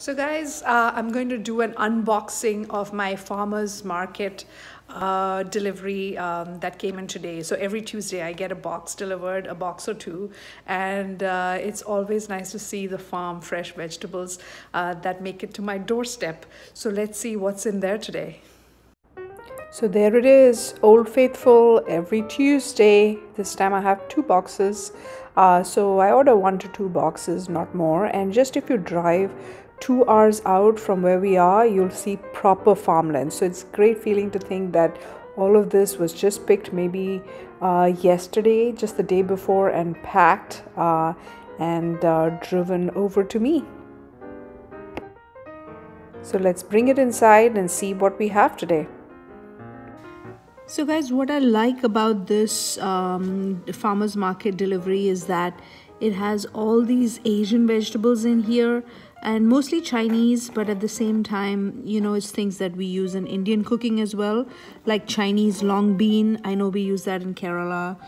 So guys, I'm going to do an unboxing of my farmer's market delivery that came in today. So every Tuesday I get a box delivered, a box or two, and it's always nice to see the farm fresh vegetables that make it to my doorstep. So let's see what's in there today. So there it is, Old Faithful, every Tuesday. This time I have two boxes. So I order 1 to 2 boxes, not more. And just if you drive 2 hours out from where we are, you'll see proper farmland. So it's great feeling to think that all of this was just picked maybe yesterday, just the day before, and packed and driven over to me. So let's bring it inside and see what we have today. So guys, what I like about this farmer's market delivery is that it has all these Asian vegetables in here and mostly Chinese, but at the same time, you know, it's things that we use in Indian cooking as well, like Chinese long bean. I know we use that in Kerala.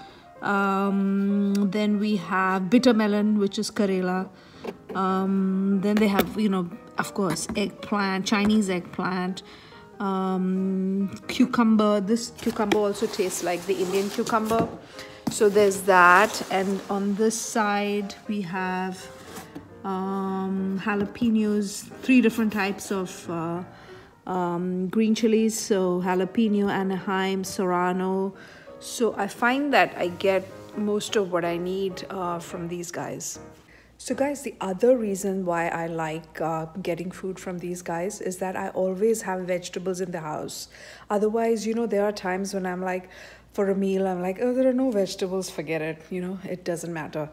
Then we have bitter melon, which is Karela. Then they have, you know, of course, eggplant, Chinese eggplant. Cucumber. This cucumber also tastes like the Indian cucumber. So there's that. And on this side we have jalapenos, 3 different types of green chilies. So jalapeno, Anaheim, Serrano. So I find that I get most of what I need from these guys. So guys, the other reason why I like getting food from these guys is that I always have vegetables in the house. Otherwise, you know, there are times when I'm like, for a meal, I'm like, oh, there are no vegetables, forget it, you know, it doesn't matter.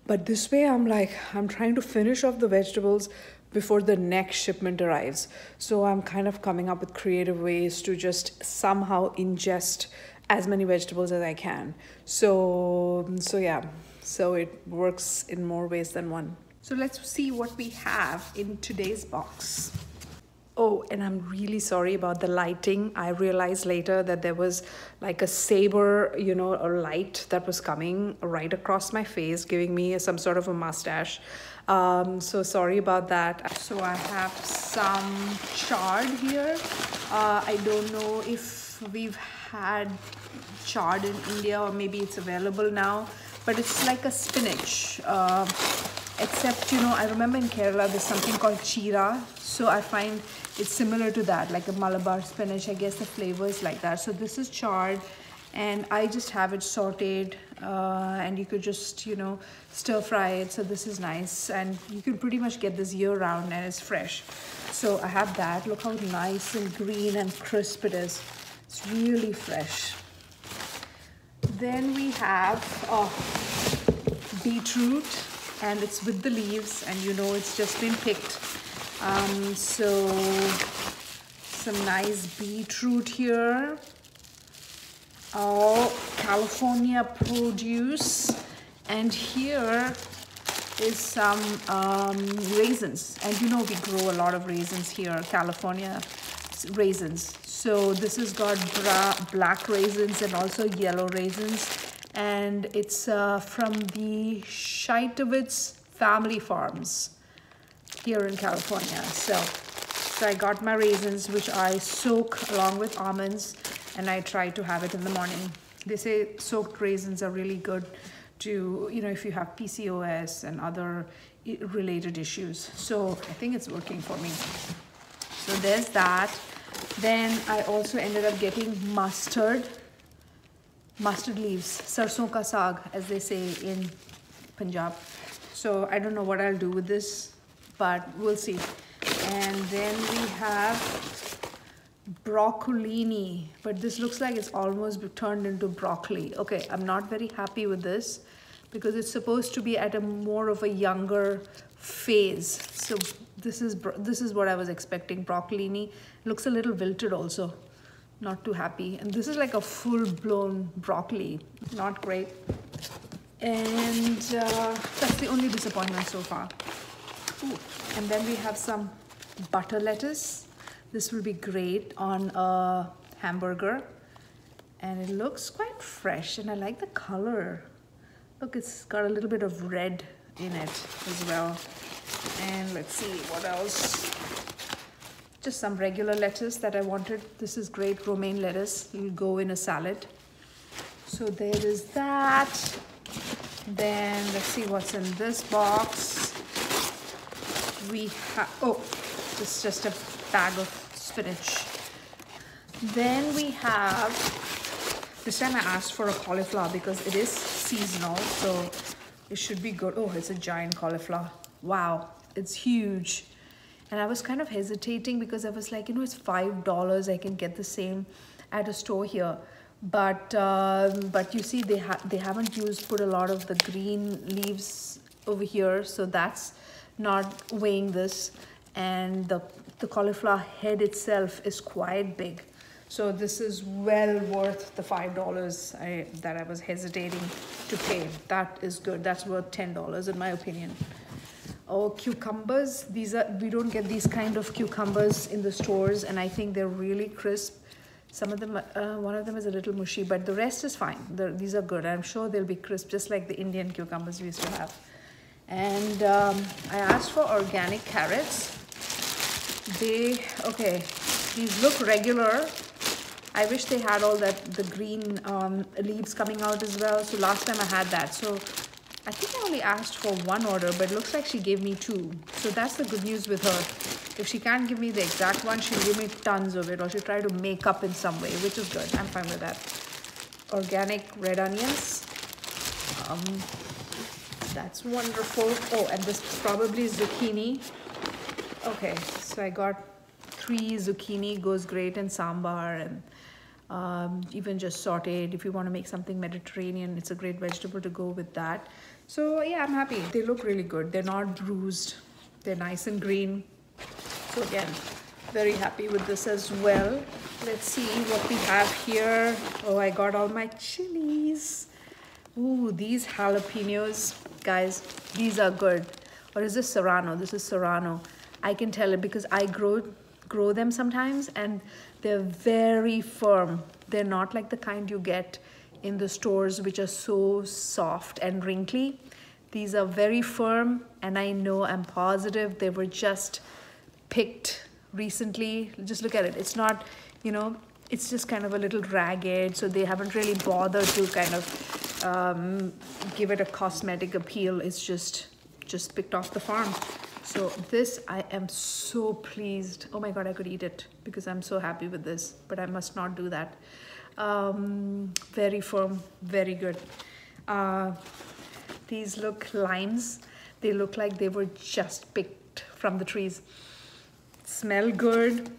But this way, I'm like, I'm trying to finish off the vegetables before the next shipment arrives. So I'm kind of coming up with creative ways to just somehow ingest as many vegetables as I can. So yeah. So it works in more ways than one. So let's see what we have in today's box. Oh, and I'm really sorry about the lighting. I realized later that there was like a saber, you know, a light that was coming right across my face, giving me some sort of a mustache. So sorry about that. So I have some chard here. I don't know if we've had chard in India or maybe it's available now. But it's like a spinach, except, you know, I remember in Kerala there's something called chira. So I find it's similar to that, like a Malabar spinach. I guess the flavor is like that. So this is chard and I just have it sauteed and you could just, you know, stir fry it. So this is nice and you can pretty much get this year round and it's fresh. So I have that. Look how nice and green and crisp it is. It's really fresh. Then we have beetroot and it's with the leaves and you know it's just been picked. So some nice beetroot here. California produce, and here is some raisins, and you know we grow a lot of raisins here, California raisins. So this has got black raisins and also yellow raisins, and it's from the Scheitowitz family farms here in California. So I got my raisins, which I soak along with almonds, and I try to have it in the morning. They say soaked raisins are really good to, you know, if you have PCOS and other related issues. So I think it's working for me. So there's that. Then I also ended up getting mustard leaves, sarson ka saag, as they say in Punjab. So I don't know what I'll do with this, but we'll see. And then we have broccolini, but this looks like it's almost turned into broccoli. Okay, I'm not very happy with this because it's supposed to be at a more of a younger phase. So this is what I was expecting. Broccolini looks a little wilted also. Not too happy. And this is like a full-blown broccoli. Not great. And that's the only disappointment so far. Ooh. And then we have some butter lettuce. This will be great on a hamburger. And it looks quite fresh and I like the color. Look, it's got a little bit of red in it as well. And let's see what else. Just some regular lettuce that I wanted. This is great romaine lettuce. It'll go in a salad. So there is that. Then let's see what's in this box. We have, oh, this is just a bag of spinach. Then we have, this time I asked for a cauliflower because it is seasonal, so it should be good. Oh, it's a giant cauliflower. Wow, it's huge. And I was kind of hesitating because I was like, you know, it's $5. I can get the same at a store here. But you see, they haven't put a lot of the green leaves over here, so that's not weighing this. And the cauliflower head itself is quite big. So this is well worth the $5 that I was hesitating to pay. That is good. That's worth $10 in my opinion. Oh, cucumbers. We don't get these kind of cucumbers in the stores, and I think they're really crisp. Some of them, one of them is a little mushy, but the rest is fine. These are good. I'm sure they'll be crisp, just like the Indian cucumbers we used to have. And I asked for organic carrots. Okay, these look regular. I wish they had all the green leaves coming out as well. So last time I had that. So I think I only asked for one order, but it looks like she gave me two. So that's the good news with her. If she can't give me the exact one, she'll give me tons of it, or she'll try to make up in some way, which is good. I'm fine with that. Organic red onions. That's wonderful. Oh, and this probably is zucchini. Okay, so I got 3 zucchini. Goes great in sambar and even just sauteed. If you want to make something Mediterranean, it's a great vegetable to go with that. So yeah, I'm happy. They look really good. They're not bruised. They're nice and green. So again, very happy with this as well. Let's see what we have here. Oh, I got all my chilies. Ooh, these jalapenos, guys, these are good. Or is this serrano? This is serrano. I can tell it because I grow them sometimes, and they're very firm. They're not like the kind you get in the stores, which are so soft and wrinkly. These are very firm, and I know, I'm positive they were just picked recently. Just look at it. It's not, you know, it's just kind of a little ragged, so they haven't really bothered to kind of give it a cosmetic appeal. It's just picked off the farm. So this, I am so pleased. Oh my God, I could eat it because I'm so happy with this, but I must not do that. Very firm, very good. These look limes. They look like they were just picked from the trees. Smell good.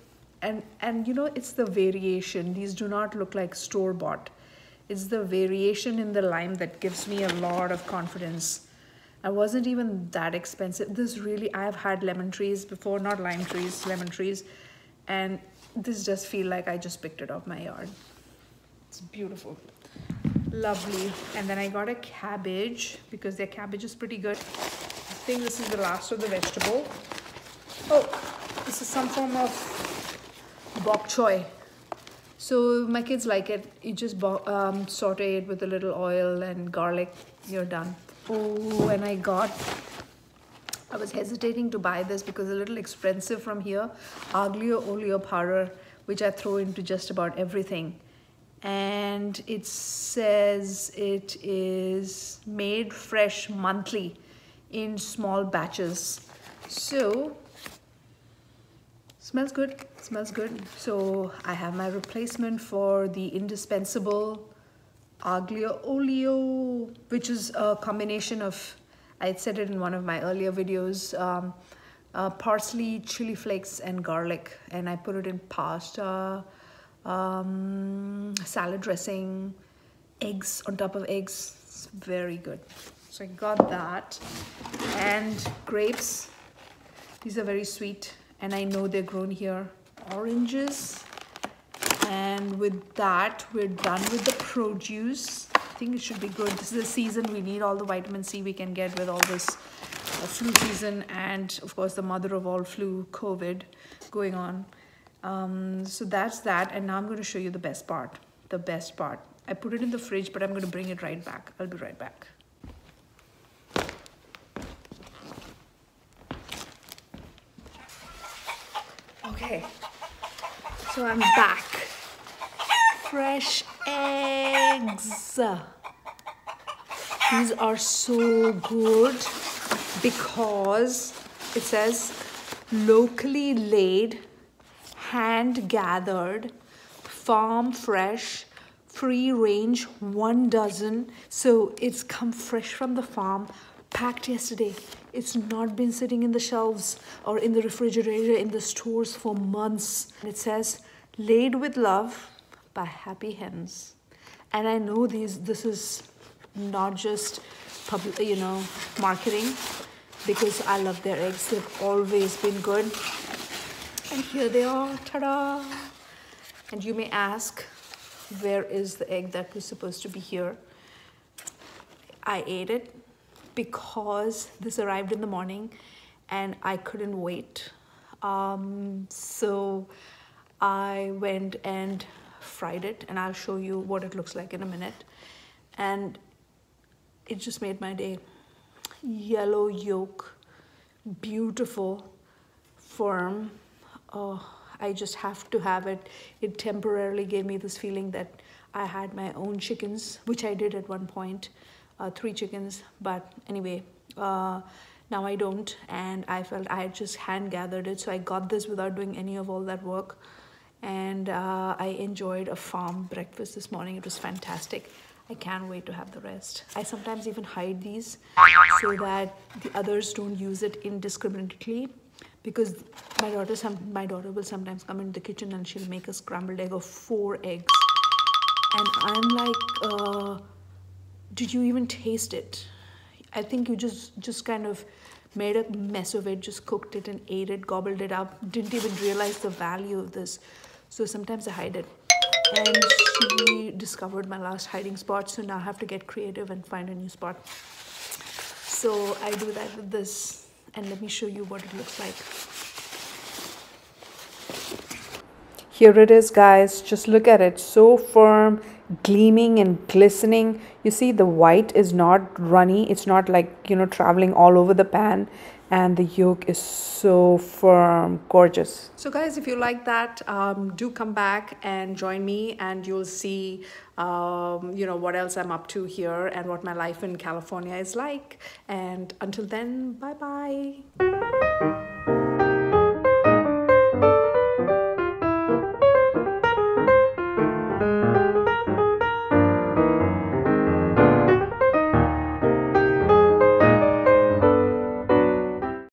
And you know, it's the variation. These do not look like store-bought. It's the variation in the lime that gives me a lot of confidence. I wasn't even that expensive. This really, I have had lemon trees before, not lime trees, lemon trees. And this just feel like I just picked it off my yard. It's beautiful. Lovely. And then I got a cabbage because their cabbage is pretty good. I think this is the last of the vegetable. Oh, this is some form of bok choy. So my kids like it. You just saute it with a little oil and garlic. You're done. Oh, and I was hesitating to buy this because it's a little expensive from here. Aglio olio powder, which I throw into just about everything. And it says it is made fresh monthly in small batches. So, smells good, smells good. So I have my replacement for the indispensable aglio olio, which is a combination of, I said it in one of my earlier videos, parsley, chili flakes, and garlic. And I put it in pasta, salad dressing, eggs on top of eggs. It's very good. So I got that. And grapes. These are very sweet, and I know they're grown here. Oranges. And with that, we're done with the produce. I think it should be good. This is the season. We need all the vitamin C we can get with all this flu season, and of course the mother of all flu, COVID, going on. So that's that. And now I'm going to show you the best part. The best part. I put it in the fridge, but I'm going to bring it right back. I'll be right back. Okay, so I'm back. Fresh eggs. These are so good because it says locally laid, hand gathered, farm fresh, free range, 1 dozen. So it's come fresh from the farm, packed yesterday. It's not been sitting in the shelves or in the refrigerator in the stores for months. And it says laid with love by Happy Hens. And I know this is not just public, marketing, because I love their eggs. They've always been good. And here they are, ta-da! And you may ask, where is the egg that was supposed to be here? I ate it because this arrived in the morning and I couldn't wait. So I went and fried it, and I'll show you what it looks like in a minute. And it just made my day. Yellow yolk, beautiful, firm. Oh, I just have to have it. It temporarily gave me this feeling that I had my own chickens, which I did at one point, 3 chickens. But anyway, now I don't, and I felt I had just hand gathered it. So I got this without doing any of all that work. And I enjoyed a farm breakfast this morning. It was fantastic. I can't wait to have the rest. I sometimes even hide these so that the others don't use it indiscriminately, because my daughter will sometimes come into the kitchen and she'll make a scrambled egg of 4 eggs. And I'm like, did you even taste it? I think you just kind of made a mess of it, just cooked it and ate it, gobbled it up, didn't even realize the value of this. So sometimes I hide it. And she discovered my last hiding spot, so now I have to get creative and find a new spot. So I do that with this, and let me show you what it looks like. Here it is, guys. Just look at it. So firm, gleaming and glistening. You see the white is not runny. It's not like, traveling all over the pan. And the yolk is so firm, gorgeous. So guys, if you like that, do come back and join me, and you'll see, what else I'm up to here and what my life in California is like. And until then, bye-bye.